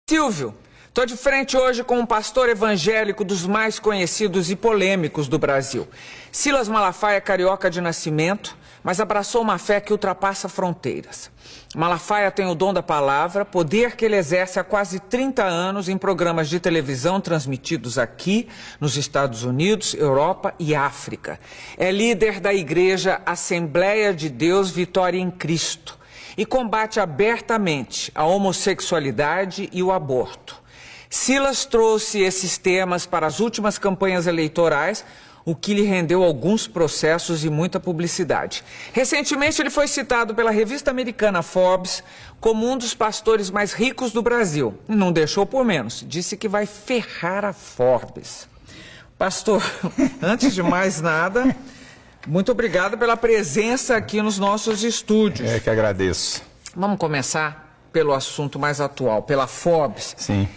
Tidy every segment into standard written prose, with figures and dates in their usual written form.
Silvio, estou de frente hoje com um pastor evangélico dos mais conhecidos e polêmicos do Brasil. Silas Malafaia é carioca de nascimento, mas abraçou uma fé que ultrapassa fronteiras. Malafaia tem o dom da palavra, poder que ele exerce há quase 30 anos em programas de televisão transmitidos aqui, nos Estados Unidos, Europa e África. É líder da igreja Assembleia de Deus Vitória em Cristo e combate abertamente a homossexualidade e o aborto. Silas trouxe esses temas para as últimas campanhas eleitorais, o que lhe rendeu alguns processos e muita publicidade. Recentemente, ele foi citado pela revista americana Forbes como um dos pastores mais ricos do Brasil. Não deixou por menos, disse que vai ferrar a Forbes. Pastor, antes de mais nada, muito obrigado pela presença aqui nos nossos estúdios. É que agradeço. Vamos começar pelo assunto mais atual, pela Forbes. Sim.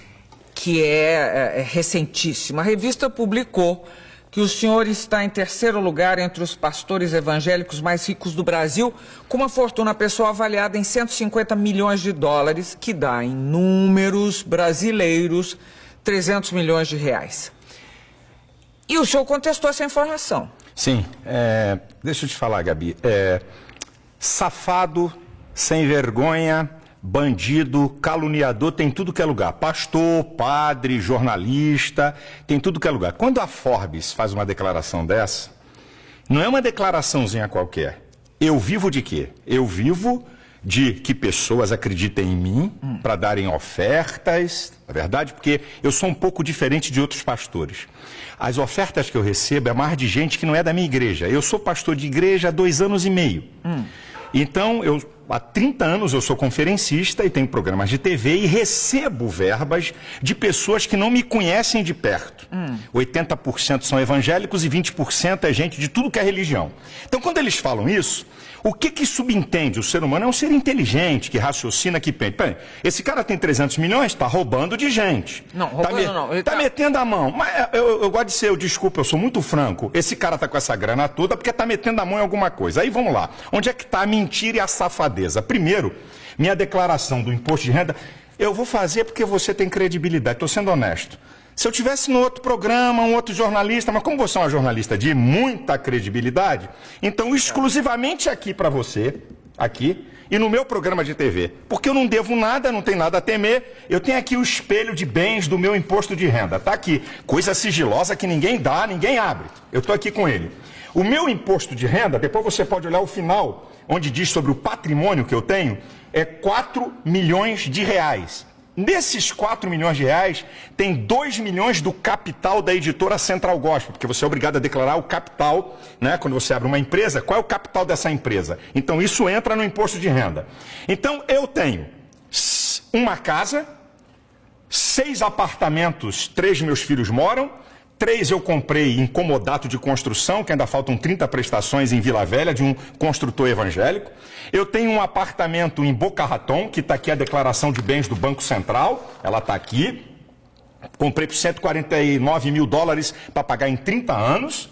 Que é recentíssima. A revista publicou que o senhor está em terceiro lugar entre os pastores evangélicos mais ricos do Brasil, com uma fortuna pessoal avaliada em 150 milhões de dólares, que dá em números brasileiros 300 milhões de reais. E o senhor contestou essa informação. Sim. Deixa eu te falar, Gabi. Safado, sem vergonha, bandido, caluniador, tem tudo que é lugar. Pastor, padre, jornalista, tem tudo que é lugar. Quando a Forbes faz uma declaração dessa, não é uma declaraçãozinha qualquer. Eu vivo de quê? Eu vivo de que pessoas acreditem em mim para darem ofertas, na verdade, porque eu sou um pouco diferente de outros pastores. As ofertas que eu recebo é mais de gente que não é da minha igreja. Eu sou pastor de igreja há 2 anos e meio. Então, há 30 anos eu sou conferencista e tenho programas de TV e recebo verbas de pessoas que não me conhecem de perto. 80% são evangélicos e 20% é gente de tudo que é religião. Então, quando eles falam isso, o que subentende? O ser humano é um ser inteligente, que raciocina, que pensa. Bem, esse cara tem 300 milhões, está roubando de gente. Não, roubando não. Está metendo a mão. Mas eu gosto de ser, desculpa, eu sou muito franco. Esse cara está com essa grana toda porque está metendo a mão em alguma coisa. Aí vamos lá. Onde é que está a mentira e a safadeza? Primeiro, minha declaração do imposto de renda, eu vou fazer porque você tem credibilidade. Estou sendo honesto. Se eu tivesse no outro programa, um outro jornalista, mas como você é uma jornalista de muita credibilidade, então exclusivamente aqui para você, aqui, e no meu programa de TV. Porque eu não devo nada, não tenho nada a temer, eu tenho aqui o espelho de bens do meu imposto de renda. Está aqui, coisa sigilosa que ninguém dá, ninguém abre. Eu estou aqui com ele. O meu imposto de renda, depois você pode olhar o final, onde diz sobre o patrimônio que eu tenho, é 4 milhões de reais. Nesses 4 milhões de reais, tem 2 milhões do capital da editora Central Gospel, porque você é obrigado a declarar o capital, né? Quando você abre uma empresa, qual é o capital dessa empresa? Então isso entra no imposto de renda. Então eu tenho uma casa, 6 apartamentos, 3 meus filhos moram, 3 eu comprei em comodato de construção, que ainda faltam 30 prestações em Vila Velha, de um construtor evangélico. Eu tenho um apartamento em Boca Raton, que está aqui a declaração de bens do Banco Central, ela está aqui. Comprei por 149 mil dólares para pagar em 30 anos.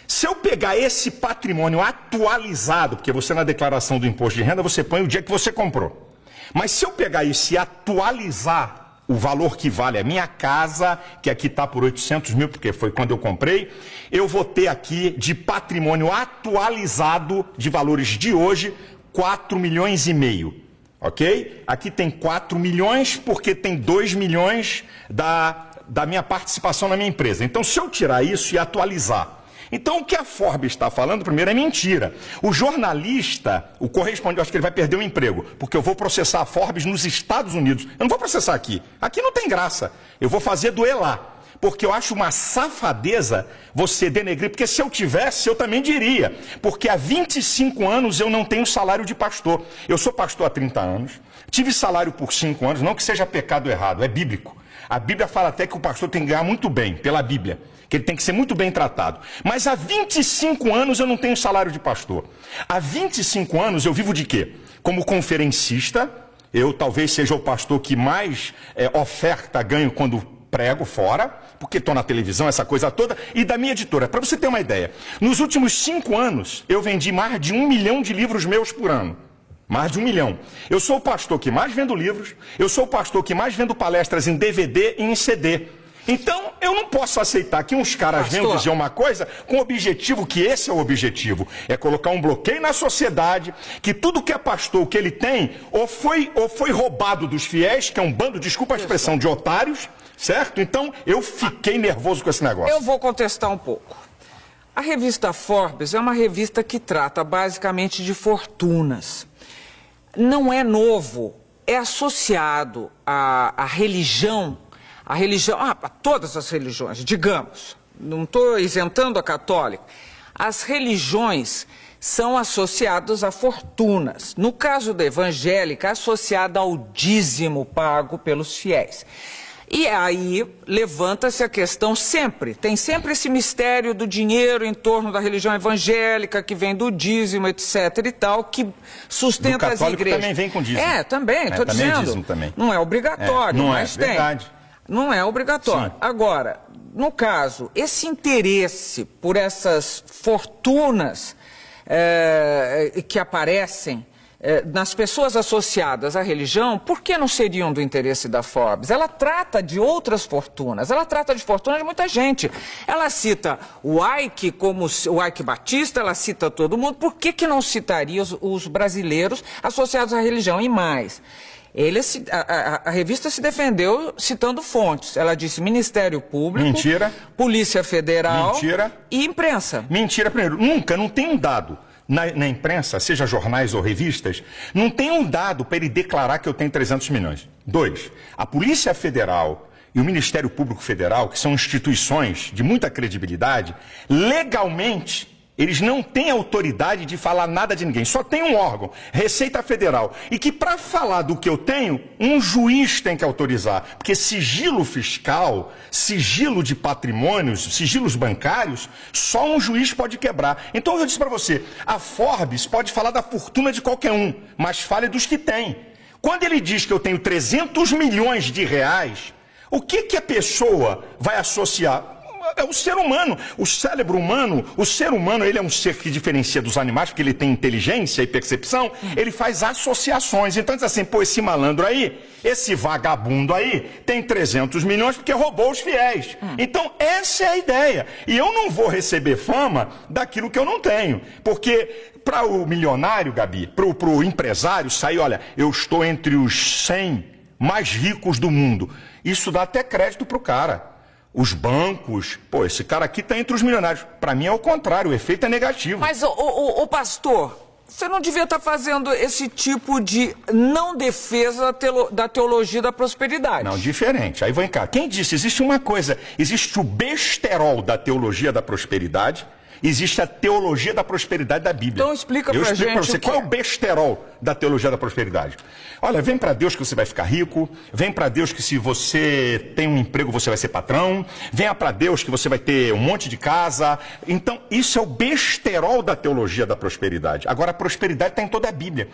Se eu pegar esse patrimônio atualizado, porque você na declaração do imposto de renda, você põe o dia que você comprou. Mas se eu pegar isso e atualizar o valor que vale a minha casa, que aqui está por 800 mil, porque foi quando eu comprei, eu vou ter aqui de patrimônio atualizado de valores de hoje, 4 milhões e meio, ok? Aqui tem 4 milhões porque tem 2 milhões da minha participação na minha empresa. Então, se eu tirar isso e atualizar, então o que a Forbes está falando, primeiro, é mentira. O jornalista, o correspondente, eu acho que ele vai perder o emprego, porque eu vou processar a Forbes nos Estados Unidos. Eu não vou processar aqui. Aqui não tem graça. Eu vou fazer doer lá. Porque eu acho uma safadeza você denegrir, porque se eu tivesse, eu também diria. Porque há 25 anos eu não tenho salário de pastor. Eu sou pastor há 30 anos, tive salário por 5 anos, não que seja pecado errado, é bíblico. A Bíblia fala até que o pastor tem que ganhar muito bem, pela Bíblia, que ele tem que ser muito bem tratado. Mas há 25 anos eu não tenho salário de pastor. Há 25 anos eu vivo de quê? Como conferencista, eu talvez seja o pastor que mais oferta ganho quando prego fora, porque estou na televisão, essa coisa toda, e da minha editora. Para você ter uma ideia, nos últimos 5 anos eu vendi mais de 1 milhão de livros meus por ano. Mais de 1 milhão. Eu sou o pastor que mais vendo livros, eu sou o pastor que mais vendo palestras em DVD e em CD. Então, eu não posso aceitar que uns caras venham dizer uma coisa com o objetivo, que esse é o objetivo, é colocar um bloqueio na sociedade, que tudo que é pastor, o que ele tem, ou foi roubado dos fiéis, que é um bando, desculpa a expressão, de otários, certo? Então, eu fiquei nervoso com esse negócio. Eu vou contestar um pouco. A revista Forbes é uma revista que trata basicamente de fortunas. Não é novo, é associado à religião, a todas as religiões, digamos, não estou isentando a católica, as religiões são associadas a fortunas. No caso da evangélica, associada ao dízimo pago pelos fiéis. E aí levanta-se a questão sempre, tem sempre esse mistério do dinheiro em torno da religião evangélica, que vem do dízimo, etc e tal, que sustenta as igrejas. Também vem com dízimo. Também, estou dizendo. Dízimo também. Não é obrigatório, mas tem. Verdade. Não é obrigatório. Sim. Agora, no caso, esse interesse por essas fortunas que aparecem nas pessoas associadas à religião, por que não seriam do interesse da Forbes? Ela trata de outras fortunas, ela trata de fortunas de muita gente. Ela cita o Ike como o Ike Batista, ela cita todo mundo. Por que não citaria os brasileiros associados à religião? E mais, a revista se defendeu citando fontes. Ela disse Ministério Público, mentira, Polícia Federal, mentira, e imprensa. Mentira, primeiro, não tem um dado. Na imprensa, seja jornais ou revistas, não tem um dado para ele declarar que eu tenho 300 milhões. 2, a Polícia Federal e o Ministério Público Federal, que são instituições de muita credibilidade, legalmente, eles não têm autoridade de falar nada de ninguém. Só tem um órgão, Receita Federal. E que para falar do que eu tenho, um juiz tem que autorizar. Porque sigilo fiscal, sigilo de patrimônios, sigilos bancários, só um juiz pode quebrar. Então eu disse para você, a Forbes pode falar da fortuna de qualquer um, mas fale dos que tem. Quando ele diz que eu tenho 300 milhões de reais, o que a pessoa vai associar? É o ser humano, o cérebro humano, o ser humano, ele é um ser que diferencia dos animais, porque ele tem inteligência e percepção, ele faz associações. Então diz assim, pô, esse malandro aí, esse vagabundo aí, tem 300 milhões porque roubou os fiéis. Então essa é a ideia. E eu não vou receber fama daquilo que eu não tenho, porque para o milionário, Gabi, para o empresário sair, olha, eu estou entre os 100 mais ricos do mundo. Isso dá até crédito para o cara. Os bancos, pô, esse cara aqui está entre os milionários. Para mim é o contrário, o efeito é negativo. Mas, ô pastor, você não devia estar fazendo esse tipo de não defesa da teologia da prosperidade. Não, diferente. Aí vem cá. Quem disse? Existe uma coisa, existe o besterol da teologia da prosperidade, existe a teologia da prosperidade da Bíblia. Então explica pra gente. Eu explico para você qual é o besterol da teologia da prosperidade. Olha, vem para Deus que você vai ficar rico, vem para Deus que se você tem um emprego você vai ser patrão, venha para Deus que você vai ter um monte de casa. Então isso é o besterol da teologia da prosperidade. Agora a prosperidade está em toda a Bíblia.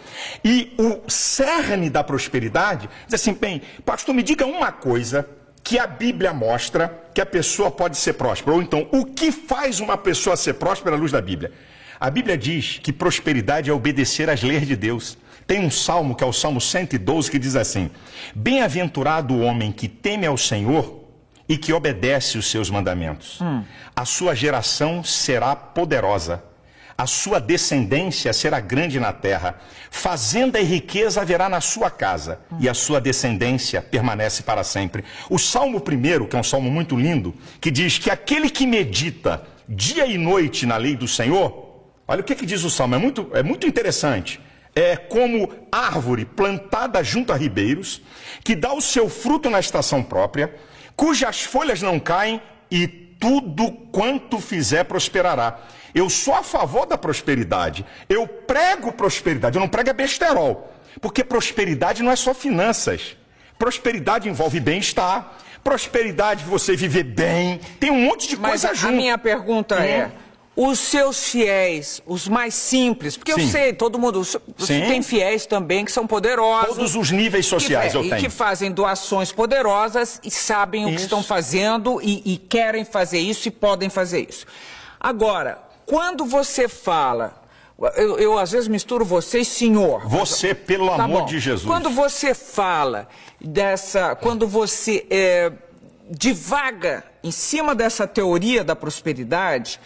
E o cerne da prosperidade diz assim, bem, pastor, me diga uma coisa que a Bíblia mostra que a pessoa pode ser próspera. Ou então, o que faz uma pessoa ser próspera à luz da Bíblia? A Bíblia diz que prosperidade é obedecer às leis de Deus. Tem um salmo, que é o Salmo 112, que diz assim, bem-aventurado o homem que teme ao Senhor e que obedece os seus mandamentos. A sua geração será poderosa. A sua descendência será grande na terra. Fazenda e riqueza haverá na sua casa, e a sua descendência permanece para sempre. O Salmo 1, que é um salmo muito lindo, que diz que aquele que medita dia e noite na lei do Senhor, olha o que diz o salmo, é muito interessante. É como árvore plantada junto a ribeiros, que dá o seu fruto na estação própria, cujas folhas não caem, e tudo quanto fizer prosperará. Eu sou a favor da prosperidade. Eu prego prosperidade. Eu não prego besterol. Porque prosperidade não é só finanças. Prosperidade envolve bem-estar. Prosperidade, você viver bem. Tem um monte de coisa junto. Mas a minha pergunta é, os seus fiéis, os mais simples, porque eu sei, todo mundo, você tem fiéis também que são poderosos. Todos os níveis sociais eu tenho. E que fazem doações poderosas e sabem o que estão fazendo e querem fazer isso e podem fazer isso. Agora, quando você fala Eu às vezes misturo você e senhor. Você, pelo amor de Jesus. Quando você fala quando você divaga em cima dessa teoria da prosperidade,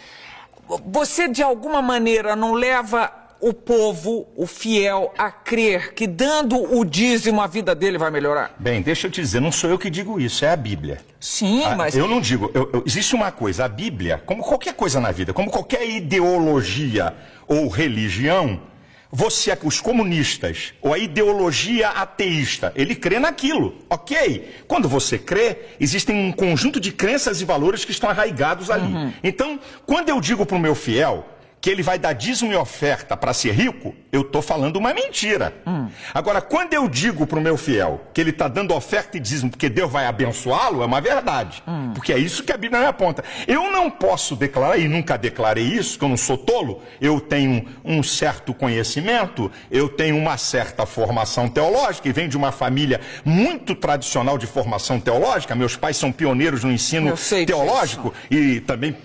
você de alguma maneira não leva o povo, o fiel, a crer que dando o dízimo a vida dele vai melhorar? Bem, deixa eu te dizer, não sou eu que digo isso, é a Bíblia. Sim, mas... Eu não digo, existe uma coisa, a Bíblia, como qualquer coisa na vida, como qualquer ideologia ou religião, os comunistas, ou a ideologia ateísta, ele crê naquilo, ok? Quando você crê, existem um conjunto de crenças e valores que estão arraigados ali. Então, quando eu digo para o meu fiel que ele vai dar dízimo e oferta para ser rico, eu estou falando uma mentira. Agora, quando eu digo para o meu fiel que ele está dando oferta e dízimo porque Deus vai abençoá-lo, é uma verdade. Porque é isso que a Bíblia me aponta. Eu não posso declarar, e nunca declarei isso, que eu não sou tolo, eu tenho um certo conhecimento, eu tenho uma certa formação teológica, e venho de uma família muito tradicional de formação teológica, meus pais são pioneiros no ensino teológico, e também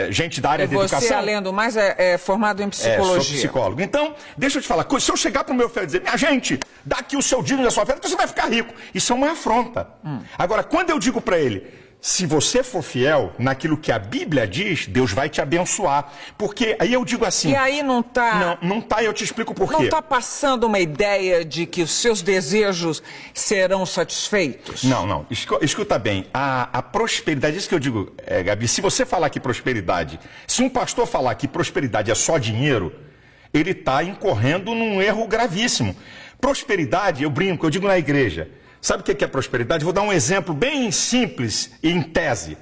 gente da área da educação. Você, além do mais, formado em psicologia. Sou psicólogo. Então, deixa eu te falar, se eu chegar para o meu filho e dizer, minha gente, dá aqui o seu dízimo e a sua oferta, você vai ficar rico. Isso é uma afronta. Agora, quando eu digo para ele, se você for fiel naquilo que a Bíblia diz, Deus vai te abençoar. Porque aí eu digo assim... E aí não está... Não está, e eu te explico por quê. Não está passando uma ideia de que os seus desejos serão satisfeitos? Não. Escuta bem, a prosperidade, isso que eu digo, Gabi, se você falar que prosperidade, se um pastor falar que prosperidade é só dinheiro, ele está incorrendo num erro gravíssimo. Prosperidade, eu brinco, eu digo na igreja... Sabe o que é prosperidade? Vou dar um exemplo bem simples e em tese.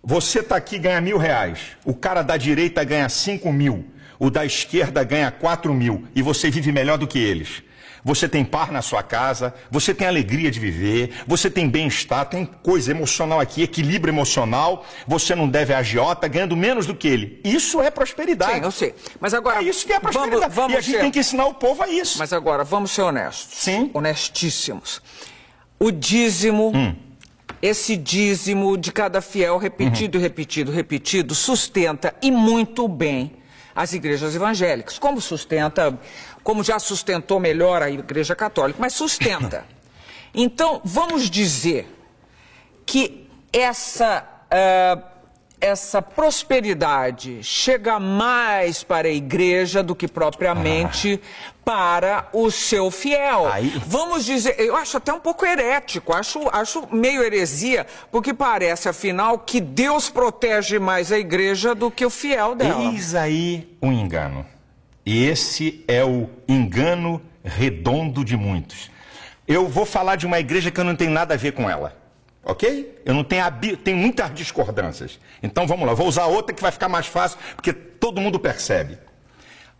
Você está aqui e ganha R$1.000. O cara da direita ganha 5.000. O da esquerda ganha 4.000. E você vive melhor do que eles. Você tem par na sua casa, você tem alegria de viver, você tem bem-estar, tem coisa emocional aqui, equilíbrio emocional, você não deve a agiota ganhando menos do que ele. Isso é prosperidade. Sim, eu sei. Mas agora... É isso que é prosperidade. E a gente tem que ensinar o povo a isso. Mas agora, vamos ser honestos. Sim. Honestíssimos. O dízimo, esse dízimo de cada fiel repetido, repetido, sustenta e muito bem as igrejas evangélicas. Como já sustentou melhor a igreja católica, mas sustenta. Então, vamos dizer que essa prosperidade chega mais para a igreja do que propriamente para o seu fiel. Vamos dizer, eu acho até um pouco herético, acho meio heresia, porque parece, afinal, que Deus protege mais a igreja do que o fiel dela. Eis aí um engano. E esse é o engano redondo de muitos. Eu vou falar de uma igreja que eu não tenho nada a ver com ela. Ok? Eu não tenho tem muitas discordâncias. Então vamos lá, vou usar outra que vai ficar mais fácil, porque todo mundo percebe.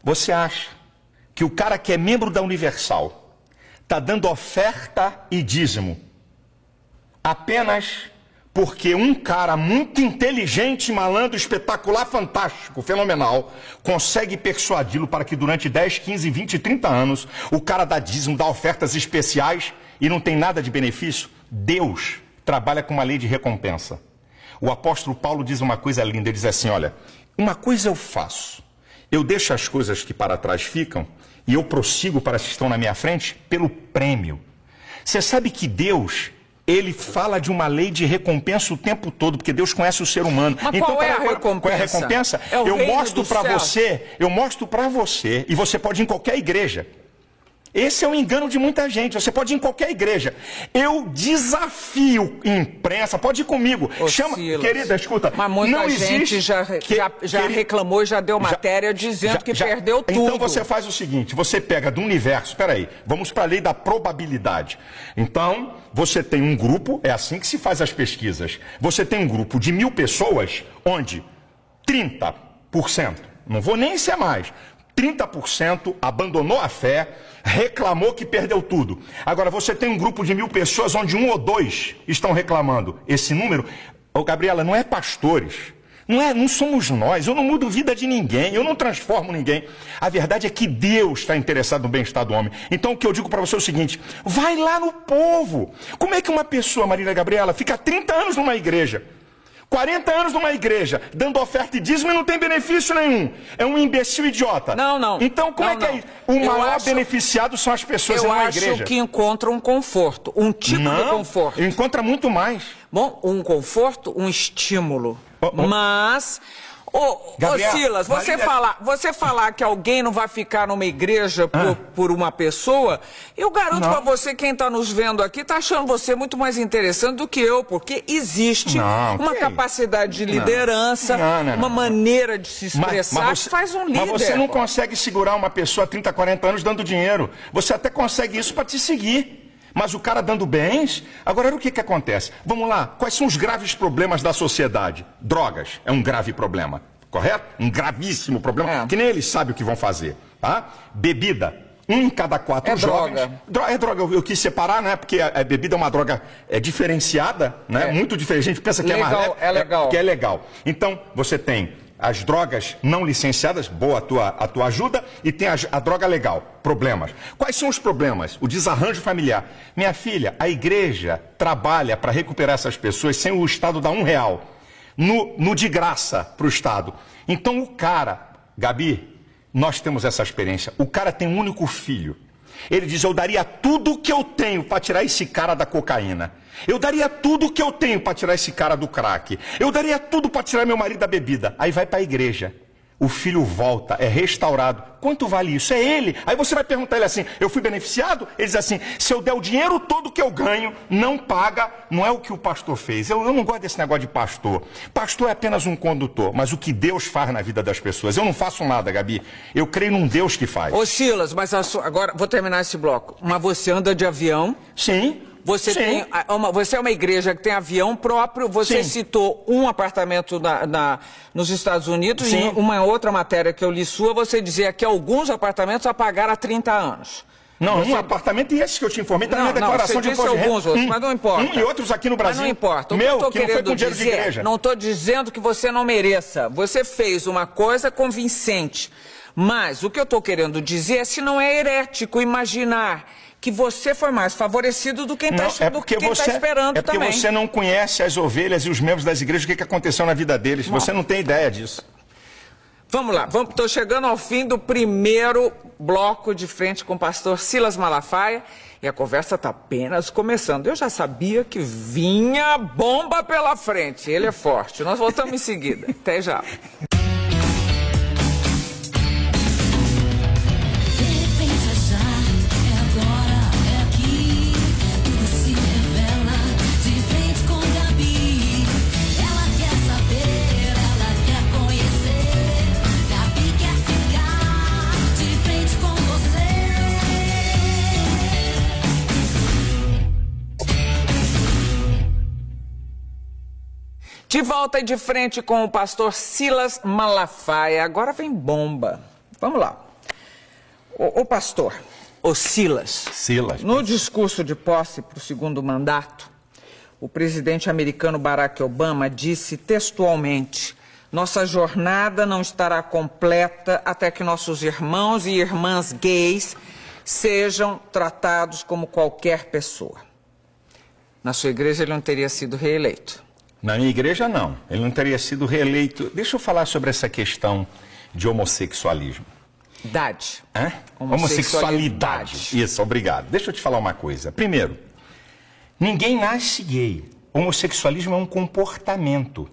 Você acha que o cara que é membro da Universal está dando oferta e dízimo apenas porque um cara muito inteligente, malandro, espetacular, fantástico, fenomenal, consegue persuadi-lo para que durante 10, 15, 20, 30 anos o cara dá dízimo, dá ofertas especiais e não tem nada de benefício? Deus trabalha com uma lei de recompensa. O apóstolo Paulo diz uma coisa linda, ele diz assim, olha, uma coisa eu faço, eu deixo as coisas que para trás ficam e eu prossigo para as que estão na minha frente pelo prêmio. Você sabe que Deus, ele fala de uma lei de recompensa o tempo todo, porque Deus conhece o ser humano. Mas então, qual é a recompensa? Qual é a recompensa? Eu mostro para você, e você pode ir em qualquer igreja. Esse é um engano de muita gente. Você pode ir em qualquer igreja. Eu desafio imprensa, pode ir comigo. Chama, querida, escuta. Mas muita gente já reclamou e já deu matéria dizendo que perdeu tudo. Então você faz o seguinte, você pega do universo, espera aí, vamos para a lei da probabilidade. Então, você tem um grupo, é assim que se faz as pesquisas. Você tem um grupo de 1.000 pessoas, onde 30%, não vou nem ser mais, 30% abandonou a fé, reclamou que perdeu tudo. Agora, você tem um grupo de 1.000 pessoas onde 1 ou 2 estão reclamando. Esse número, Gabriela, não é pastores, não somos nós, eu não mudo vida de ninguém, eu não transformo ninguém. A verdade é que Deus está interessado no bem-estar do homem. Então, o que eu digo para você é o seguinte, vai lá no povo. Como é que uma pessoa, Marília Gabriela, fica 30 anos numa igreja? 40 anos numa igreja, dando oferta e dízimo e não tem benefício nenhum. É um imbecil idiota. Não. Então, como é que é isso? O maior beneficiado são as pessoas na igreja. Eu acho que encontram um conforto, um tipo de conforto. Encontra muito mais. Bom, um conforto, um estímulo. Mas... Gabriel, Silas, você falar que alguém não vai ficar numa igreja por uma pessoa, eu garanto pra você, quem tá nos vendo aqui, tá achando você muito mais interessante do que eu, porque existe uma capacidade de liderança, uma maneira de se expressar que faz um líder. Mas você não consegue segurar uma pessoa há 30, 40 anos dando dinheiro. Você até consegue isso pra te seguir. Mas o cara dando bens... Agora, o que acontece? Vamos lá, quais são os graves problemas da sociedade? Drogas é um grave problema, correto? Um gravíssimo problema, que nem eles sabem o que vão fazer, tá? Bebida, 1 em cada 4 jovens... É droga, eu quis separar, né? Porque a bebida é uma droga diferenciada, né? Muito diferente, a gente pensa que é mais leve, legal. Que é legal. Então, você tem... as drogas não licenciadas, boa a tua ajuda, e tem a droga legal, problemas. Quais são os problemas? O desarranjo familiar. Minha filha, a igreja trabalha para recuperar essas pessoas sem o Estado dar R$1 no de graça para o Estado. Então o cara, Gabi, nós temos essa experiência, o cara tem um único filho. Ele diz, eu daria tudo o que eu tenho para tirar esse cara da cocaína. Eu daria tudo o que eu tenho para tirar esse cara do crack. Eu daria tudo para tirar meu marido da bebida. Aí vai para a igreja. O filho volta, é restaurado. Quanto vale isso? É ele. Aí você vai perguntar ele assim, eu fui beneficiado? Ele diz assim, se eu der o dinheiro todo que eu ganho, não paga, não é o que o pastor fez. Eu não gosto desse negócio de pastor. Pastor é apenas um condutor, mas o que Deus faz na vida das pessoas. Eu não faço nada, Gabi. Eu creio num Deus que faz. Ô Silas, mas agora, vou terminar esse bloco. Mas você anda de avião? Sim. Você é uma igreja que tem avião próprio, você citou um apartamento nos Estados Unidos, e em uma outra matéria que eu li sua, você dizia que alguns apartamentos a pagar há 30 anos. Não, um apartamento e esse que eu te informei está na minha declaração de imposto de renda. Alguns outros, mas não importa. E outros aqui no Brasil. Mas não importa. O meu, que não foi com dinheiro de igreja. Não estou dizendo que você não mereça. Você fez uma coisa convincente. Mas o que eu estou querendo dizer é se não é herético imaginar que você foi mais favorecido do que quem está esperando também. É porque você não conhece as ovelhas e os membros das igrejas, o que aconteceu na vida deles. Você não tem ideia disso. Vamos lá, estou chegando ao fim do primeiro bloco de frente com o pastor Silas Malafaia e a conversa está apenas começando. Eu já sabia que vinha bomba pela frente, ele é forte. Nós voltamos em seguida. Até já. De volta e de frente com o pastor Silas Malafaia. Agora vem bomba. Vamos lá. O pastor, o Silas. No discurso de posse para o segundo mandato, o presidente americano Barack Obama disse textualmente: nossa jornada não estará completa até que nossos irmãos e irmãs gays sejam tratados como qualquer pessoa. Na sua igreja ele não teria sido reeleito. Na minha igreja, não. Ele não teria sido reeleito. Deixa eu falar sobre essa questão de homossexualismo. Homossexualidade. Isso, obrigado. Deixa eu te falar uma coisa. Primeiro, ninguém nasce gay. Homossexualismo é um comportamento.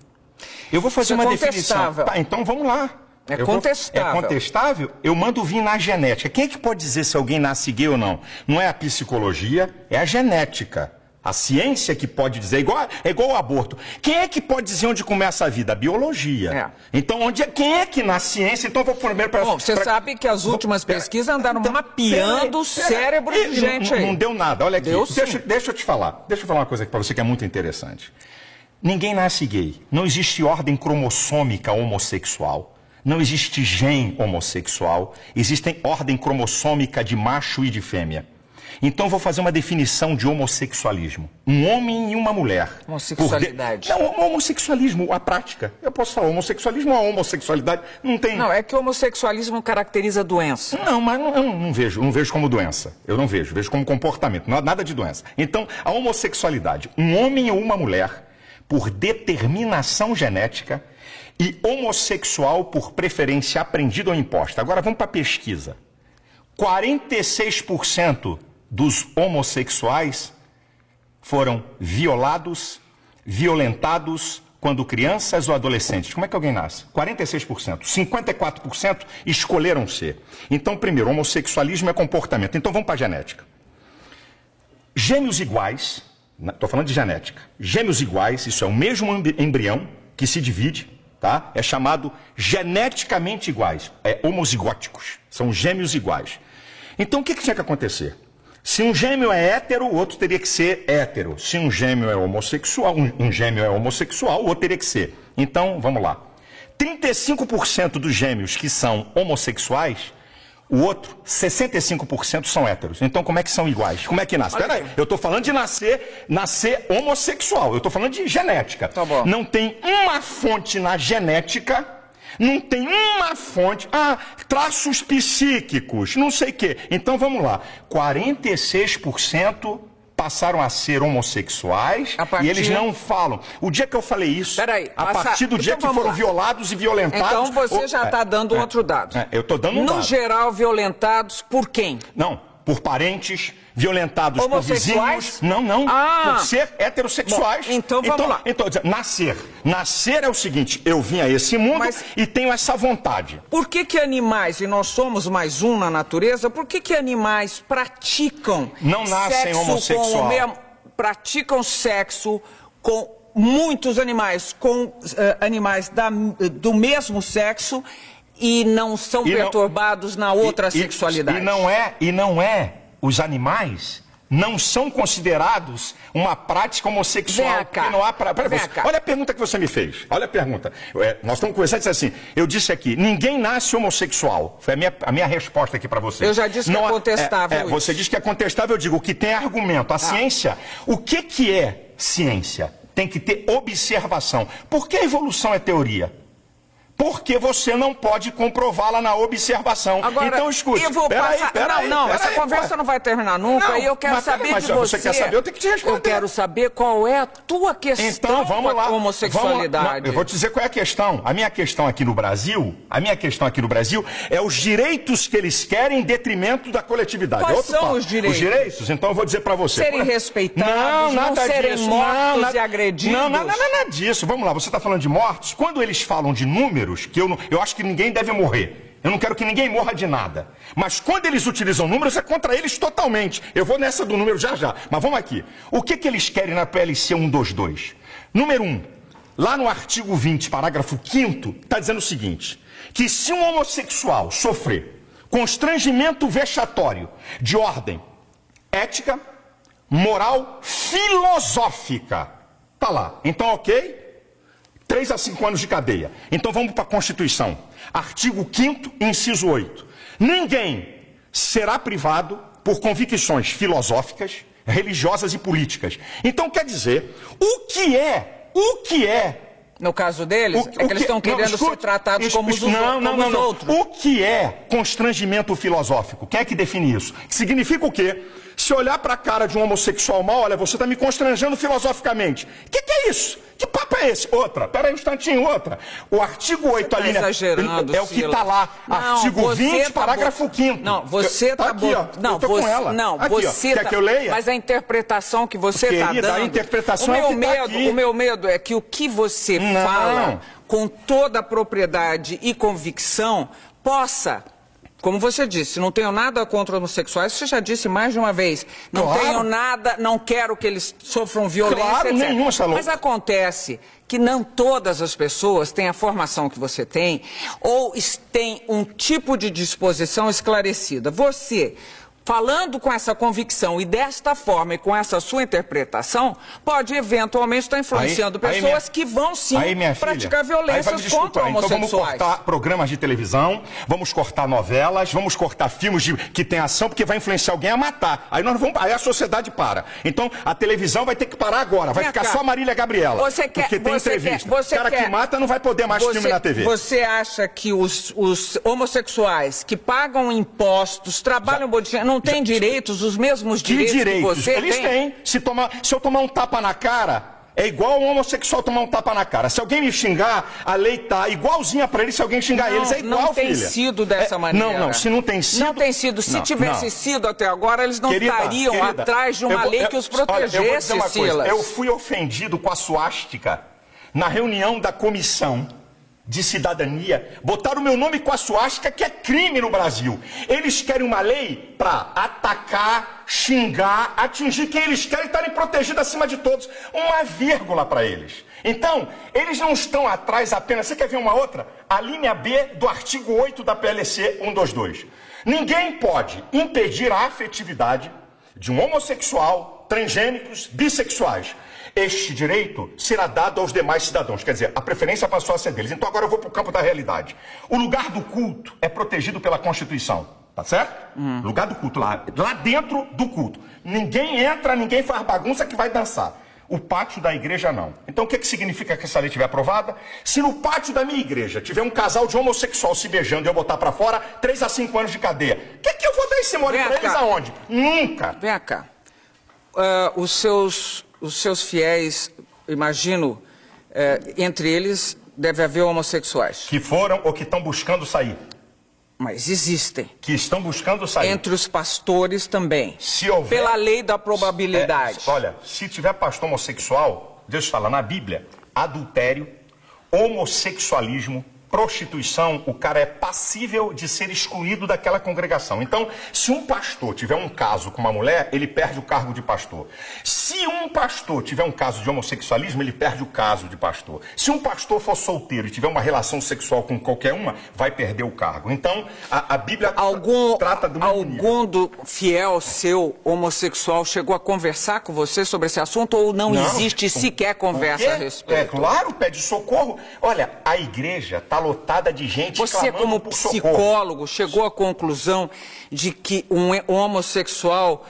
Eu vou fazer uma definição. Tá, então vamos lá. É contestável. É contestável? Eu mando vir na genética. Quem é que pode dizer se alguém nasce gay ou não? Não é a psicologia, é a genética. A ciência que pode dizer, é igual ao aborto. Quem é que pode dizer onde começa a vida? A biologia. Então, quem é que na ciência? Então, eu vou primeiro para... Bom, você sabe que as últimas pesquisas andaram mapeando o cérebro de gente aí. Não deu nada, olha aqui. Deixa eu te falar. Deixa eu falar uma coisa aqui para você que é muito interessante. Ninguém nasce gay. Não existe ordem cromossômica homossexual. Não existe gene homossexual. Existem ordem cromossômica de macho e de fêmea. Então, vou fazer uma definição de homossexualismo. Um homem e uma mulher. Homossexualidade. Não, homossexualismo, a prática. Eu posso falar, homossexualismo ou a homossexualidade não tem... Não, é que o homossexualismo caracteriza a doença. Não, mas eu não vejo como doença. Eu não vejo como comportamento, nada de doença. Então, a homossexualidade, um homem ou uma mulher por determinação genética e homossexual por preferência aprendida ou imposta. Agora vamos para a pesquisa. 46% dos homossexuais foram violados, violentados quando crianças ou adolescentes. Como é que alguém nasce? 46%. 54% escolheram ser. Então, primeiro, homossexualismo é comportamento. Então, vamos para a genética. Gêmeos iguais, estou falando de genética. Gêmeos iguais, isso é o mesmo embrião que se divide, tá? É chamado geneticamente iguais. É homozigóticos. São gêmeos iguais. Então, o que tinha que acontecer? Se um gêmeo é hétero, o outro teria que ser hétero. Se um gêmeo é homossexual, um gêmeo é homossexual, o outro teria que ser. Então, vamos lá. 35% dos gêmeos que são homossexuais, o outro, 65% são héteros. Então, como é que são iguais? Como é que nasce? Peraí, eu estou falando de nascer homossexual. Eu estou falando de genética. Tá bom. Não tem uma fonte na genética. Não tem uma fonte, traços psíquicos, não sei o quê. Então vamos lá, 46% passaram a ser homossexuais e eles não falam. O dia que eu falei isso, partir do dia que foram violados e violentados... Então você já está dando outro dado. Eu estou dando um dado. No geral, violentados por quem? Não, por parentes, violentados por vizinhos. Não, por ser heterossexuais. Bom, então vamos lá. Então, nascer é o seguinte, eu vim a esse mundo e tenho essa vontade. Por que animais, e nós somos mais um na natureza, por que animais praticam não nascem homossexual? Praticam sexo com muitos animais, com animais do mesmo sexo e não são perturbados na outra sexualidade? E não é, os animais não são considerados uma prática homossexual. Vem cá. Não há olha a pergunta que você me fez. Olha a pergunta. Nós estamos conversando e disse assim, eu disse aqui, ninguém nasce homossexual. Foi a minha resposta aqui para você. Eu já disse que é contestável. Você disse que é contestável, eu digo, o que tem é argumento. A ciência, o que é ciência? Tem que ter observação. Por que a evolução é teoria? Porque você não pode comprová-la na observação. Agora, então, escute. Eu vou passar... Essa conversa não vai terminar nunca. E eu quero saber de você. Você quer saber? Eu tenho que te responder. Eu quero saber qual é a tua questão com a homossexualidade. Eu vou te dizer qual é a questão. A minha questão aqui no Brasil é os direitos que eles querem em detrimento da coletividade. Quais são os direitos? Os direitos? Então eu vou dizer para você. Serem respeitados, não serem mortos e agredidos. Não, nada disso. Vamos lá, você está falando de mortos. Quando eles falam de números, que eu acho que ninguém deve morrer. Eu não quero que ninguém morra de nada. Mas quando eles utilizam números, é contra eles totalmente. Eu vou nessa do número já. Mas vamos aqui. O que eles querem na PLC 122? Número 1. Lá no artigo 20, parágrafo 5º, está dizendo o seguinte. Que se um homossexual sofrer constrangimento vexatório de ordem ética, moral, filosófica. Tá lá. Então, ok? 3 a 5 anos de cadeia. Então vamos para a Constituição. Artigo 5º, inciso 8. Ninguém será privado por convicções filosóficas, religiosas e políticas. Então quer dizer, o que é... No caso deles, é que eles estão querendo ser tratados como os outros. O que é constrangimento filosófico? Quem é que define isso? Significa o quê? Se olhar para a cara de um homossexual mal, olha, você está me constrangendo filosoficamente. O que é isso? Que papo é esse? Outra, peraí um instantinho, outra. O artigo 8 ali, exagerando, é o que está lá. Artigo 20, parágrafo 5º. Não, você está... Aqui, ó. Não, eu tô com ela. Não, aqui, você quer que eu leia? Mas a interpretação que você está dando... a interpretação é o que está aqui. O meu medo é que o que você fala com toda a propriedade e convicção possa... Como você disse, não tenho nada contra homossexuais, você já disse mais de uma vez. Não tenho nada, não quero que eles sofram violência, etc. Nenhuma, mas acontece que não todas as pessoas têm a formação que você tem ou têm um tipo de disposição esclarecida. Você, falando com essa convicção e desta forma e com essa sua interpretação, pode eventualmente estar influenciando pessoas que vão sim praticar violências contra homossexuais. Então vamos cortar programas de televisão, vamos cortar novelas, vamos cortar filmes que tem ação, porque vai influenciar alguém a matar. Aí a sociedade para. Então a televisão vai ter que parar agora, vai ficar só Marília Gabriela. Porque tem entrevista. O cara que mata não vai poder mais filme na TV. Você acha que os homossexuais que pagam impostos, trabalham não têm direitos, os mesmos direitos que você Eles têm. Se eu tomar um tapa na cara, É igual um homossexual tomar um tapa na cara. Se alguém me xingar, a lei tá igualzinha pra ele. Se alguém xingar eles, é igual, não tem filha. sido dessa maneira. Não, se não tem sido... Não tem sido. Se tivesse sido até agora, eles não estariam atrás de uma lei que os protegesse, olha, eu vou dizer uma Silas. coisa. Eu fui ofendido com a suástica na reunião da comissão de cidadania. Botaram o meu nome com a suástica, que é crime no Brasil. Eles querem uma lei para atacar, xingar, atingir quem eles querem e estarem protegidos acima de todos. Uma vírgula para eles. Então, eles não estão atrás apenas... Você quer ver uma outra? A linha B do artigo 8 da PLC 122. Ninguém pode impedir a afetividade de um homossexual, transgênicos, bissexuais. Este direito será dado aos demais cidadãos. Quer dizer, a preferência passou a ser deles. Então agora eu vou para o campo da realidade. O lugar do culto é protegido pela Constituição. Tá certo? Lugar do culto, lá dentro do culto. Ninguém entra, ninguém faz bagunça que vai dançar. O pátio da igreja não. Então o que significa que essa lei estiver aprovada? Se no pátio da minha igreja tiver um casal de homossexual se beijando e eu botar para fora, 3 a 5 anos de cadeia. O que eu vou dar esse mole para eles aonde? Nunca. Vem cá. Os seus fiéis, imagino, entre eles deve haver homossexuais. Que foram ou que estão buscando sair. Mas existem. Que estão buscando sair. Entre os pastores também. Se houver... Pela lei da probabilidade. Olha, se tiver pastor homossexual, Deus fala na Bíblia, adultério, homossexualismo, prostituição, o cara é passível de ser excluído daquela congregação. Então, se um pastor tiver um caso com uma mulher, ele perde o cargo de pastor. Se um pastor tiver um caso de homossexualismo, ele perde o caso de pastor. Se um pastor for solteiro e tiver uma relação sexual com qualquer uma, vai perder o cargo. Então, a Bíblia trata do mesmo nível. Algum fiel seu homossexual chegou a conversar com você sobre esse assunto ou não existe sequer conversa a respeito? É claro, pede socorro. Olha, a igreja está lotada de gente Você, como psicólogo, chegou à conclusão de que um homossexual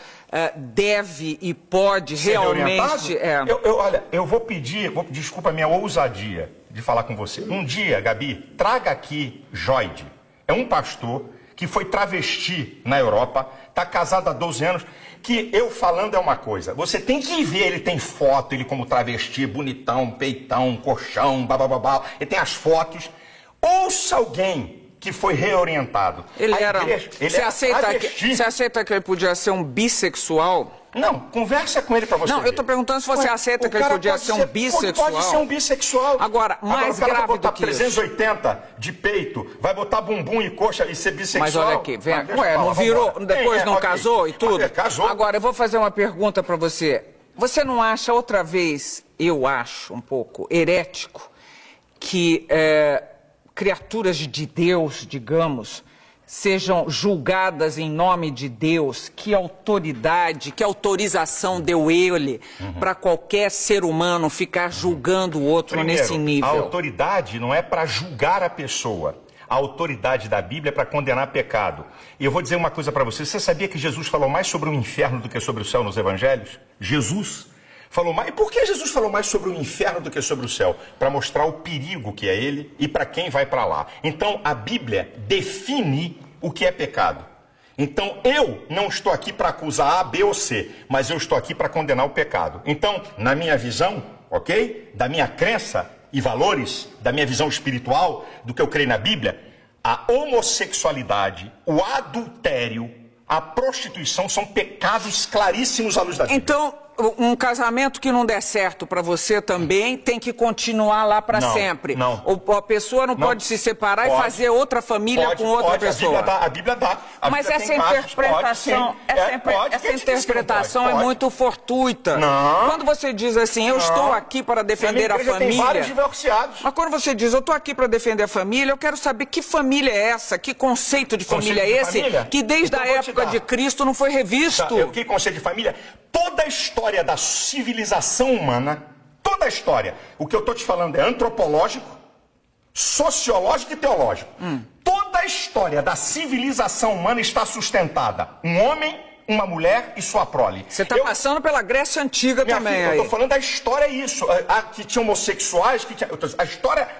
deve e pode ser realmente... Olha, eu vou pedir, desculpa a minha ousadia de falar com você. Um dia, Gabi, traga aqui Joide. É um pastor que foi travesti na Europa, está casado há 12 anos, que eu falando é uma coisa. Você tem que ver, ele tem foto, ele como travesti, bonitão, peitão, colchão, babababá, ele tem as fotos. Ouça alguém que foi reorientado. Você aceita que ele podia ser um bissexual? Não, conversa com ele pra você. Não, eu tô perguntando se você aceita que ele podia ser um bissexual. Pode ser um bissexual. Agora, mais grave do que isso. Vai botar 380 de peito, vai botar bumbum e coxa e ser bissexual. Mas olha aqui, vem aqui. Não virou, depois não casou e tudo? Casou. Agora, eu vou fazer uma pergunta pra você. Você não acha outra vez, eu acho um pouco herético, que criaturas de Deus, digamos, sejam julgadas em nome de Deus? Que autoridade, que autorização deu ele para qualquer ser humano ficar julgando o outro nesse nível? A autoridade não é para julgar a pessoa. A autoridade da Bíblia é para condenar pecado. E eu vou dizer uma coisa para você. Você sabia que Jesus falou mais sobre o inferno do que sobre o céu nos evangelhos? Jesus falou mais. E por que Jesus falou mais sobre o inferno do que sobre o céu? Para mostrar o perigo que é ele e para quem vai para lá. Então a Bíblia define o que é pecado. Então eu não estou aqui para acusar A, B ou C, mas eu estou aqui para condenar o pecado. Então, na minha visão, ok? Da minha crença e valores, da minha visão espiritual, do que eu creio na Bíblia, a homossexualidade, o adultério, a prostituição são pecados claríssimos à luz da Bíblia. Então, um casamento que não der certo para você também tem que continuar lá para sempre. Não. A pessoa não pode se separar e fazer outra família com outra pessoa. A Bíblia dá. Mas essa interpretação, essa interpretação é muito fortuita. Não. Quando você diz assim, eu estou aqui para defender a família. Tem vários divorciados. Mas quando você diz, eu estou aqui para defender a família, eu quero saber que família é essa, que conceito de família é esse, que desde a época de Cristo não foi revisto. Que conceito de família? Toda a história da civilização humana, toda a história, o que eu estou te falando é antropológico, sociológico e teológico. Toda a história da civilização humana está sustentada. Um homem, uma mulher e sua prole. Você está passando pela Grécia Antiga também. Filha, eu estou falando da história, é isso. Que tinha homossexuais,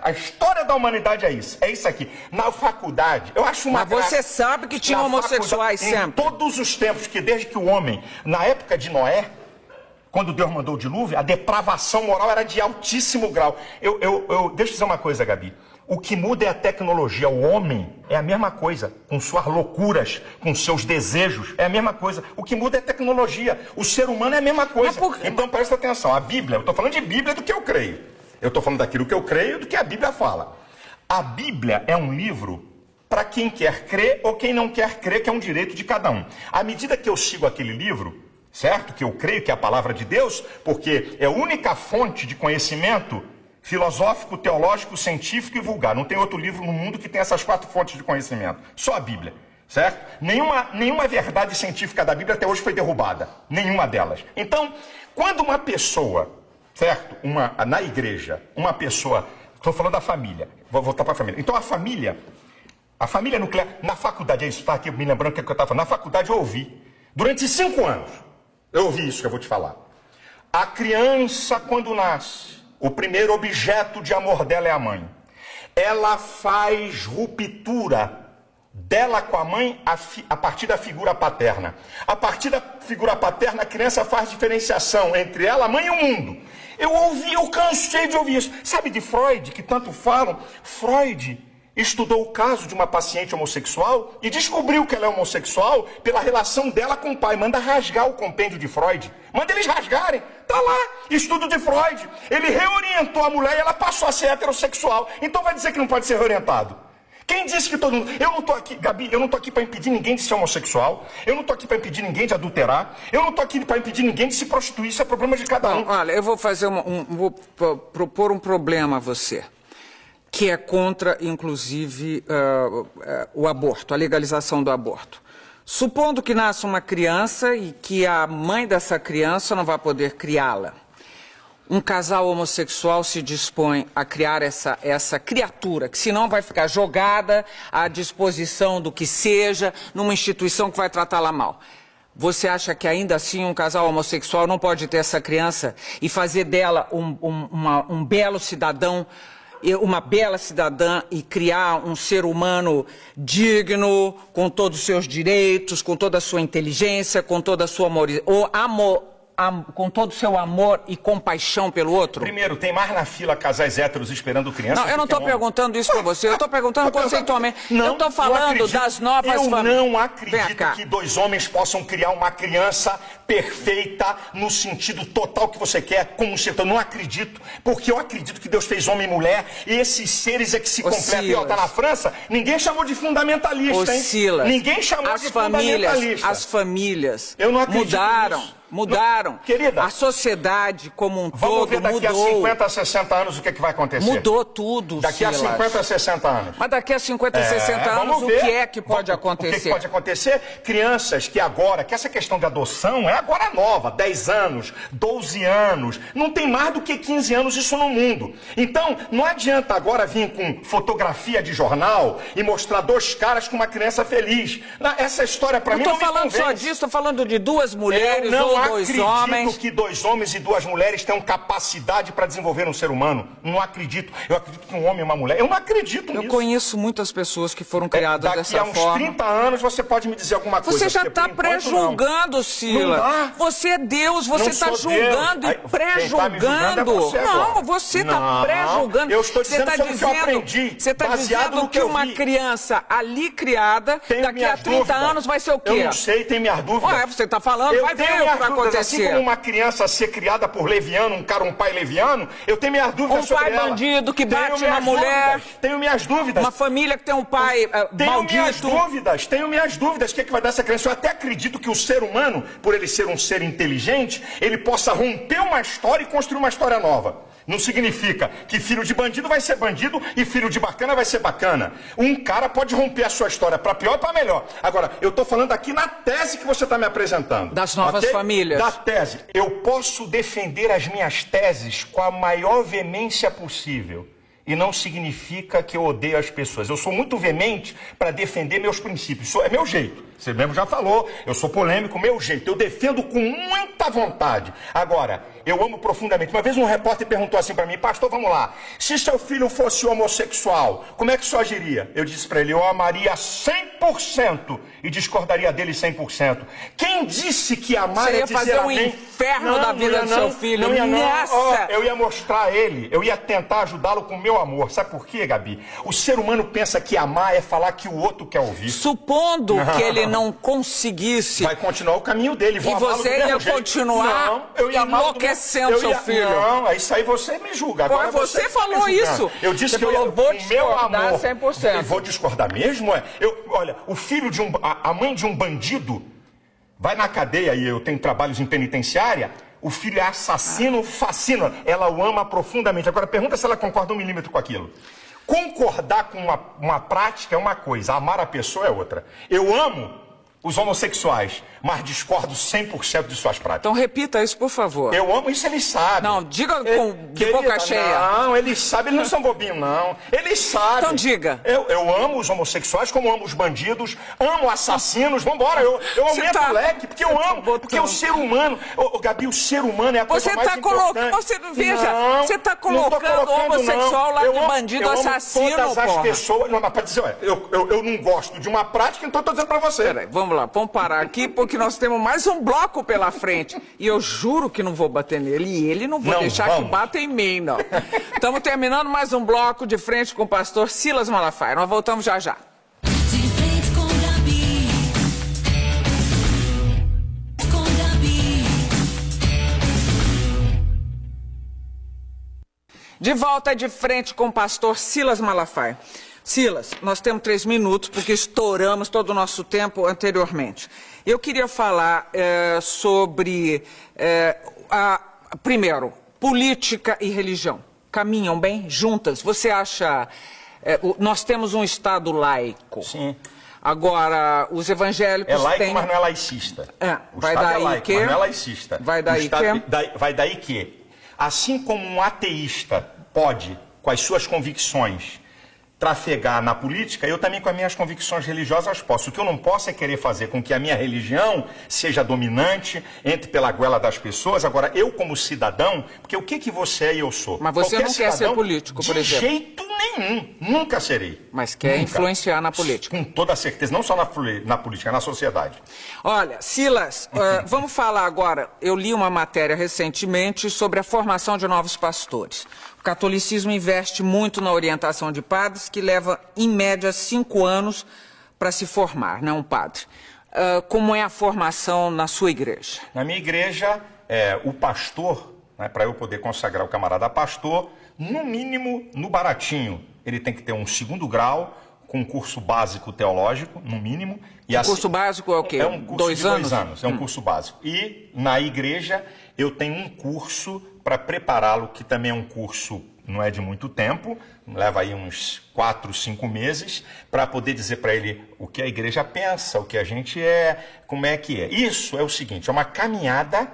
a história da humanidade é isso. É isso aqui. Na faculdade, eu acho uma Mas você sabe que tinha homossexuais sempre. Em todos os tempos, que desde que o homem, na época de Noé, quando Deus mandou o dilúvio, a depravação moral era de altíssimo grau. Deixa eu dizer uma coisa, Gabi. O que muda é a tecnologia. O homem é a mesma coisa, com suas loucuras, com seus desejos, é a mesma coisa. O que muda é a tecnologia. O ser humano é a mesma coisa. Então presta atenção, a Bíblia, eu estou falando de Bíblia do que eu creio. Eu estou falando daquilo que eu creio do que a Bíblia fala. A Bíblia é um livro para quem quer crer ou quem não quer crer, que é um direito de cada um. À medida que eu sigo aquele livro, certo? Que eu creio que é a palavra de Deus, porque é a única fonte de conhecimento filosófico, teológico, científico e vulgar. Não tem outro livro no mundo que tenha essas 4 fontes de conhecimento. Só a Bíblia, certo? Nenhuma verdade científica da Bíblia até hoje foi derrubada. Nenhuma delas. Então, quando uma pessoa, certo? Na igreja, uma pessoa... Estou falando da família. Vou voltar para a família. Então, a família nuclear... Na faculdade, isso está aqui me lembrando o que eu estava falando. Na faculdade eu ouvi. Durante 5 anos, eu ouvi isso que eu vou te falar. A criança, quando nasce, o primeiro objeto de amor dela é a mãe. Ela faz ruptura dela com a mãe a partir da figura paterna. A partir da figura paterna, a criança faz diferenciação entre ela, a mãe e o mundo. Eu cansei de ouvir isso. Sabe de Freud, que tanto falam? Freud estudou o caso de uma paciente homossexual e descobriu que ela é homossexual pela relação dela com o pai. Manda rasgar o compêndio de Freud. Manda eles rasgarem. Tá lá, estudo de Freud. Ele reorientou a mulher e ela passou a ser heterossexual. Então vai dizer que não pode ser reorientado? Quem disse que todo mundo... Eu não tô aqui, Gabi, eu não tô aqui para impedir ninguém de ser homossexual. Eu não tô aqui para impedir ninguém de adulterar. Eu não tô aqui para impedir ninguém de se prostituir. Isso é problema de cada um. Olha, eu vou fazer vou propor um problema a você, que é contra, inclusive, o aborto, a legalização do aborto. Supondo que nasça uma criança e que a mãe dessa criança não vai poder criá-la. Um casal homossexual se dispõe a criar essa criatura, que senão vai ficar jogada à disposição do que seja, numa instituição que vai tratá-la mal. Você acha que ainda assim um casal homossexual não pode ter essa criança e fazer dela um belo cidadão, uma bela cidadã, e criar um ser humano digno, com todos os seus direitos, com toda a sua inteligência, com toda a sua com todo o seu amor e compaixão pelo outro? Primeiro, tem mais na fila casais héteros esperando crianças? Não, eu não estou perguntando isso para você, eu estou perguntando conceitualmente. Eu estou falando das novas famílias. Eu não acredito que 2 homens possam criar uma criança perfeita no sentido total que você quer, como um ser. Eu não acredito, porque eu acredito que Deus fez homem e mulher, e esses seres é que se completam. E ó, tá na França, ninguém chamou de fundamentalista, hein? Silas, ninguém chamou de fundamentalista. As famílias eu não acredito mudaram. nisso. Mudaram. Querida, a sociedade como um vamos todo ver daqui mudou. a 50, 60 anos o que vai acontecer. Mudou tudo, daqui Silas. a 50, 60 anos. Mas daqui a 50, 60 anos, o que é que pode acontecer? O que pode acontecer? Crianças que agora, que essa questão de adoção é agora nova, 10 anos, 12 anos, não tem mais do que 15 anos isso no mundo. Então, não adianta agora vir com fotografia de jornal e mostrar 2 caras com uma criança feliz. Essa história pra mim não me convence. Não estou falando só disso, estou falando de 2 mulheres ou 2 homens. Que 2 homens e 2 mulheres tenham capacidade para desenvolver um ser humano. Não acredito. Eu acredito que um homem e uma mulher... Eu não acredito nisso. Eu conheço muitas pessoas que foram criadas dessa forma. Daqui a uns 30 anos você pode me dizer alguma coisa. Você já está pré-julgando, Silas. Você é Deus, você está julgando e pré-julgando. Não, você está pré-julgando. Eu estou dizendo sobre o que eu aprendi. Você está dizendo que uma criança ali criada, daqui a 30 anos vai ser o quê? Eu não sei, tem minhas dúvidas. Ué, você está falando, vai ver o que vai acontecer. Assim como uma criança ser criada por leviano, um pai leviano, eu tenho minhas dúvidas sobre ela. Um pai bandido que bate na mulher. Tenho minhas dúvidas. Uma família que tem um pai maldito. Tenho minhas dúvidas. O que vai dar essa criança? Eu até acredito que o ser humano, por ele ser um ser inteligente, ele possa romper uma história e construir uma história nova. Não significa que filho de bandido vai ser bandido e filho de bacana vai ser bacana. Um cara pode romper a sua história para pior ou para melhor. Agora, eu estou falando aqui na tese que você está me apresentando. Das novas famílias. Da tese. Eu posso defender as minhas teses com a maior veemência possível. e não significa que eu odeio as pessoas. Eu sou muito veemente para defender meus princípios. Isso é meu jeito. Você mesmo já falou, eu sou polêmico, meu jeito. Eu defendo com muita vontade. Agora, eu amo profundamente. Uma vez um repórter perguntou assim para mim, pastor, vamos lá, se seu filho fosse homossexual, como é que o senhor agiria? Eu disse para ele, eu amaria 100% e discordaria dele 100%. Quem disse que amar você ia é dizer fazer um amém? inferno da vida do seu filho. Não ia, não. Nossa! Eu ia mostrar a ele, eu ia tentar ajudá-lo com o meu amor. Sabe por quê, Gabi? O ser humano pensa que amar é falar que o outro quer ouvir. Supondo que ele não conseguisse... Vai continuar o caminho dele. E você ia continuar enlouquecendo seu filho. Não, isso aí você me julga. Agora você falou isso. Eu disse que eu vou discordar 100%. Eu vou discordar mesmo? Olha, o filho de a mãe de um bandido vai na cadeia e eu tenho trabalhos em penitenciária... O filho é assassino, fascina. Ela o ama profundamente. Agora, pergunta se ela concorda 1 milímetro com aquilo. Concordar com uma prática é uma coisa, amar a pessoa é outra. Eu amo os homossexuais, mas discordo 100% de suas práticas. Então repita isso, por favor. Eu amo isso, eles sabem. Não, diga de boca cheia. Não, eles sabem, eles não são bobinhos, não. Eles sabem. Então diga. Eu amo os homossexuais, como amo os bandidos, amo assassinos, vambora, eu aumento o leque, porque eu amo, porque o ser humano, Gabi, o ser humano é a coisa mais importante. Veja, você está colocando o homossexual lá de bandido, assassino, todas as pessoas, não, mas para dizer, eu não gosto de uma prática, então eu tô dizendo para você. Peraí, vamos lá, vamos parar aqui, porque nós temos mais um bloco pela frente. E eu juro que não vou bater nele. E ele não vou deixar que bata em mim, não. Estamos terminando mais um bloco de frente com o pastor Silas Malafaia. Nós voltamos já já. De frente com Gabi. Com Gabi. De volta de frente com o pastor Silas Malafaia. Silas, nós temos 3 minutos, porque estouramos todo o nosso tempo anteriormente. Eu queria falar sobre, primeiro, política e religião. Caminham bem juntas? Você acha... nós temos um Estado laico. Sim. Agora, os evangélicos É laico, têm... mas não é laicista. O vai Estado daí é laico, que... mas não é laicista. Vai daí que... Vai daí que, assim como um ateísta pode, com as suas convicções... trafegar na política, eu também com as minhas convicções religiosas posso. O que eu não posso é querer fazer com que a minha religião seja dominante, entre pela goela das pessoas. Agora, eu como cidadão, porque o que você é e eu sou? Mas você não quer ser político, por exemplo? De jeito nenhum. Nunca serei. Mas quer influenciar na política? Com toda certeza. Não só na política, na sociedade. Olha, Silas, vamos falar agora. Eu li uma matéria recentemente sobre a formação de novos pastores. O catolicismo investe muito na orientação de padres, que leva, em média, 5 anos para se formar, né, um padre. Como é a formação na sua igreja? Na minha igreja, o pastor, né, para eu poder consagrar o camarada pastor, no mínimo, no baratinho, ele tem que ter um 2º grau, com um curso básico teológico, no mínimo. E curso básico é o quê? É um curso 2 de anos? 2 anos, é um curso básico. E na igreja eu tenho um curso para prepará-lo, que também é um curso, não é de muito tempo, leva aí uns 4, 5 meses, para poder dizer para ele o que a igreja pensa, o que a gente é, como é que é. Isso é o seguinte, é uma caminhada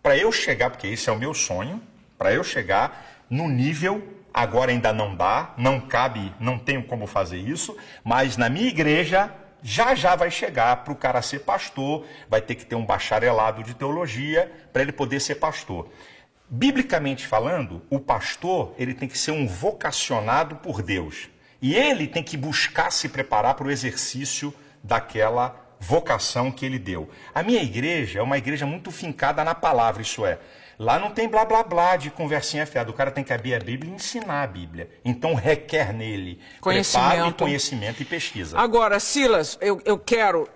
para eu chegar, porque esse é o meu sonho, para eu chegar no nível, agora ainda não dá, não cabe, não tenho como fazer isso, mas na minha igreja já vai chegar para o cara ser pastor, vai ter que ter um bacharelado de teologia para ele poder ser pastor. Biblicamente falando, o pastor ele tem que ser um vocacionado por Deus. E ele tem que buscar se preparar para o exercício daquela vocação que ele deu. A minha igreja é uma igreja muito fincada na palavra, isso é. Lá não tem blá blá blá de conversinha fiada. O cara tem que abrir a Bíblia e ensinar a Bíblia. Então requer nele preparo e conhecimento e pesquisa. Agora, Silas, eu quero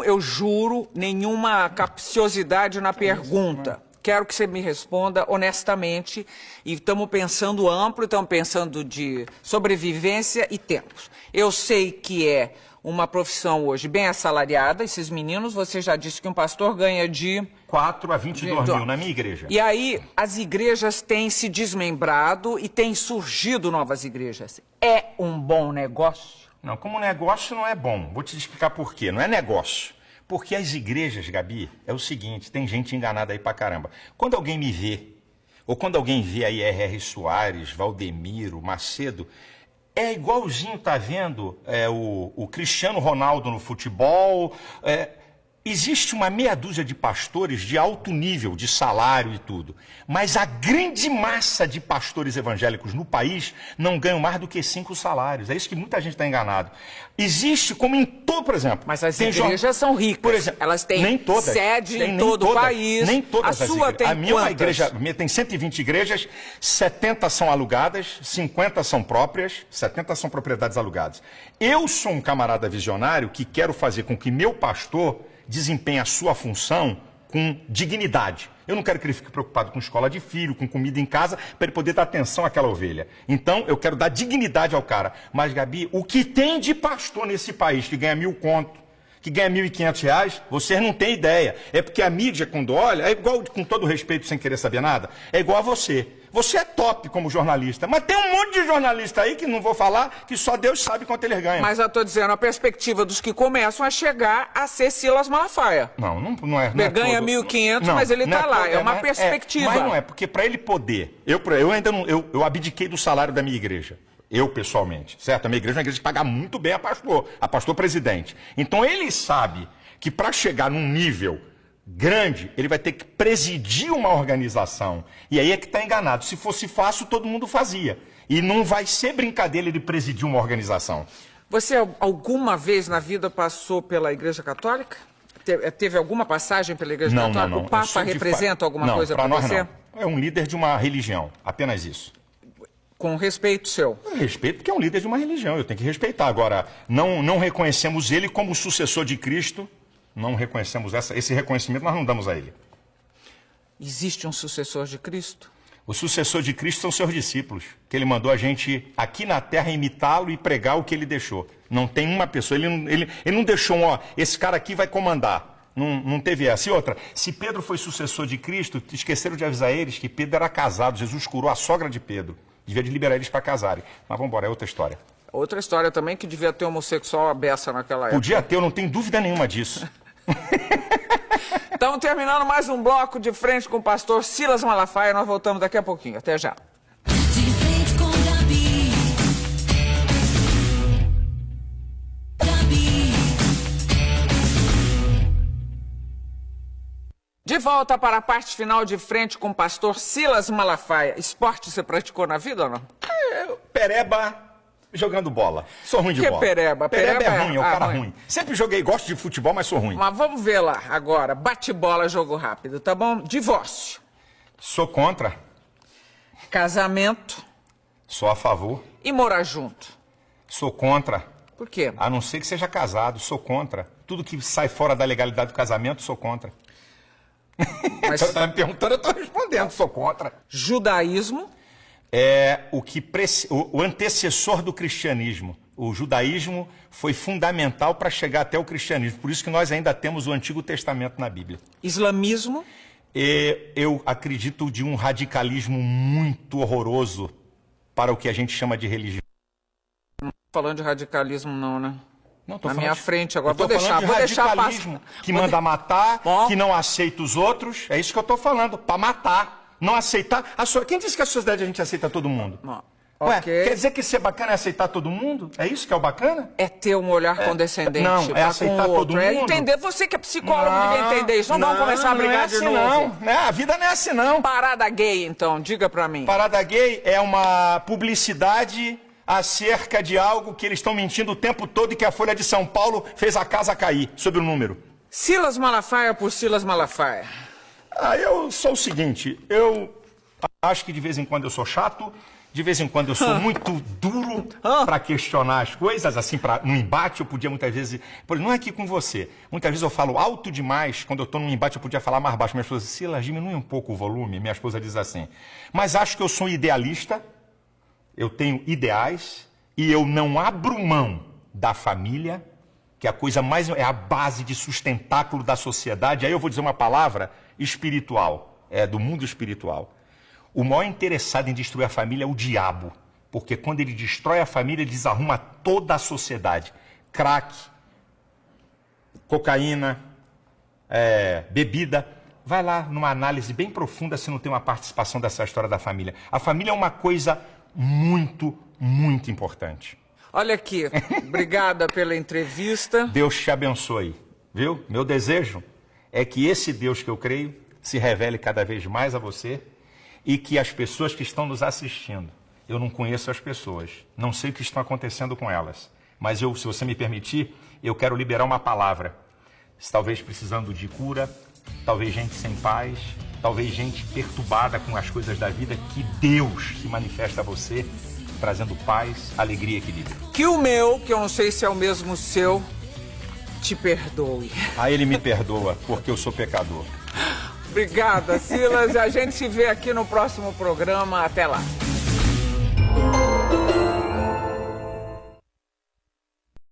eu juro, nenhuma capciosidade na pergunta. Quero que você me responda honestamente. E estamos pensando amplo, estamos pensando de sobrevivência e tempos. Eu sei que é uma profissão hoje bem assalariada. Esses meninos, você já disse que um pastor ganha de 4 a 22 mil na minha igreja. E aí, as igrejas têm se desmembrado e têm surgido novas igrejas. É um bom negócio? Não, como negócio não é bom. Vou te explicar por quê. Não é negócio. Porque as igrejas, Gabi, é o seguinte, tem gente enganada aí pra caramba. Quando alguém me vê ou quando alguém vê aí R.R. Soares, Valdemiro, Macedo, é igualzinho, tá vendo, o Cristiano Ronaldo no futebol. Existe uma meia dúzia de pastores de alto nível, de salário e tudo. Mas a grande massa de pastores evangélicos no país não ganham mais do que 5 salários. É isso que muita gente está enganado. Existe, como em todo, por exemplo... Mas as igrejas são ricas. Por exemplo, elas têm nem todas, sede em todo o país. Nem todas a as sua igrejas. tem A minha é uma quantas? igreja, a minha tem 120 igrejas, 70 são alugadas, 50 são próprias, 70 são propriedades alugadas. Eu sou um camarada visionário que quero fazer com que meu pastor desempenhe a sua função com dignidade. Eu não quero que ele fique preocupado com escola de filho, com comida em casa, para ele poder dar atenção àquela ovelha. Então, eu quero dar dignidade ao cara. Mas, Gabi, o que tem de pastor nesse país que ganha 1.000 conto, que ganha R$1.500, vocês não têm ideia. É porque a mídia, quando olha, é igual, com todo respeito, sem querer saber nada, é igual a você. Você é top como jornalista, mas tem um monte de jornalista aí, que não vou falar, que só Deus sabe quanto eles ganham. Mas eu estou dizendo, a perspectiva dos que começam a chegar a ser Silas Malafaia. Não é. Ele ganha 1.500, mas ele está lá. É uma perspectiva. Mas não é, porque para ele poder... Eu ainda não... Eu abdiquei do salário da minha igreja. Eu, pessoalmente, certo? A minha igreja é uma igreja que paga muito bem a pastor presidente. Então, ele sabe que para chegar num nível grande, ele vai ter que presidir uma organização. E aí é que está enganado. Se fosse fácil, todo mundo fazia. E não vai ser brincadeira ele presidir uma organização. Você alguma vez na vida passou pela Igreja Católica? Teve alguma passagem pela Igreja Católica? Não. O Papa representa alguma coisa para você? Não. É um líder de uma religião, apenas isso. Com respeito seu? Respeito porque é um líder de uma religião, eu tenho que respeitar. Agora, não reconhecemos ele como sucessor de Cristo, não reconhecemos esse reconhecimento, nós não damos a ele. Existe um sucessor de Cristo? O sucessor de Cristo são seus discípulos, que ele mandou a gente aqui na terra imitá-lo e pregar o que ele deixou. Não tem uma pessoa, ele não deixou esse cara aqui vai comandar. Não teve essa. E outra, se Pedro foi sucessor de Cristo, esqueceram de avisar eles que Pedro era casado, Jesus curou a sogra de Pedro. Devia de liberar eles para casarem. Mas vamos embora, é outra história. Outra história também que devia ter homossexual à beça naquela época. Podia ter, eu não tenho dúvida nenhuma disso. Então, terminando mais um bloco de frente com o pastor Silas Malafaia, nós voltamos daqui a pouquinho. Até já. De frente com Gabi. Gabi. De volta para a parte final de frente com o pastor Silas Malafaia. Esporte você praticou na vida ou não? Pereba jogando bola. Sou ruim de Que bola. pereba? Pereba é ruim, é o cara ruim. ruim. Sempre joguei, gosto de futebol, mas sou ruim. Mas vamos ver lá agora. Bate-bola, jogo rápido, tá bom? Divórcio. Sou contra, Casamento sou a favor. e morar junto. Sou contra, Por quê? a não ser que seja casado, sou contra. Tudo que sai fora da legalidade do casamento, sou contra. Mas Você está me perguntando, eu estou respondendo, sou contra. judaísmo É o antecessor do cristianismo. O judaísmo foi fundamental para chegar até o cristianismo. Por isso que nós ainda temos o Antigo Testamento na Bíblia. islamismo Eu acredito de um radicalismo muito horroroso para o que a gente chama de religião. falando de radicalismo não, né? Não, tô Na falando minha de- frente agora. eu tô Vou deixar falando de radicalismo, passar. que Vou manda matar, Bom. que não aceita os outros. É isso que eu estou falando, para matar. Não aceitar. Quem disse que a sociedade a gente aceita todo mundo? Bom, Ué, ok. quer dizer que ser bacana é aceitar todo mundo? É isso que é o bacana? É ter um olhar condescendente não, é para aceitar com o todo outro. É mundo? entender. Você que é psicólogo devia entender isso. Não vamos começar a brigar não é de assim, novo. Não, né? A vida não é assim, não. Parada gay, então. Diga pra mim. Parada gay é uma publicidade acerca de algo que eles estão mentindo o tempo todo e que a Folha de São Paulo fez a casa cair, sobre o número. Silas Malafaia por Silas Malafaia. Eu sou o seguinte, eu acho que de vez em quando eu sou chato, de vez em quando eu sou muito duro para questionar as coisas, assim, no embate eu podia muitas vezes... Não é aqui com você, muitas vezes eu falo alto demais, quando eu estou num embate eu podia falar mais baixo. Minha esposa diz, Silas, diminui um pouco o volume, minha esposa diz assim. Mas acho que eu sou um idealista, eu tenho ideais e eu não abro mão da família, que é a coisa mais... é a base de sustentáculo da sociedade. Aí eu vou dizer uma palavra espiritual, do mundo espiritual. O maior interessado em destruir a família é o diabo, porque quando ele destrói a família, ele desarruma toda a sociedade. Crack, cocaína, bebida, vai lá numa análise bem profunda se não tem uma participação dessa história da família. A família é uma coisa muito, muito importante. Olha aqui, obrigada pela entrevista. Deus te abençoe, viu? Meu desejo é que esse Deus que eu creio se revele cada vez mais a você e que as pessoas que estão nos assistindo, eu não conheço as pessoas, não sei o que está acontecendo com elas, mas eu, se você me permitir, eu quero liberar uma palavra. Talvez precisando de cura, talvez gente sem paz, talvez gente perturbada com as coisas da vida, que Deus se manifesta a você, trazendo paz, alegria e equilíbrio. Que o meu, que eu não sei se é o mesmo seu, te perdoe. Ele me perdoa, porque eu sou pecador. Obrigada, Silas. E a gente se vê aqui no próximo programa. Até lá.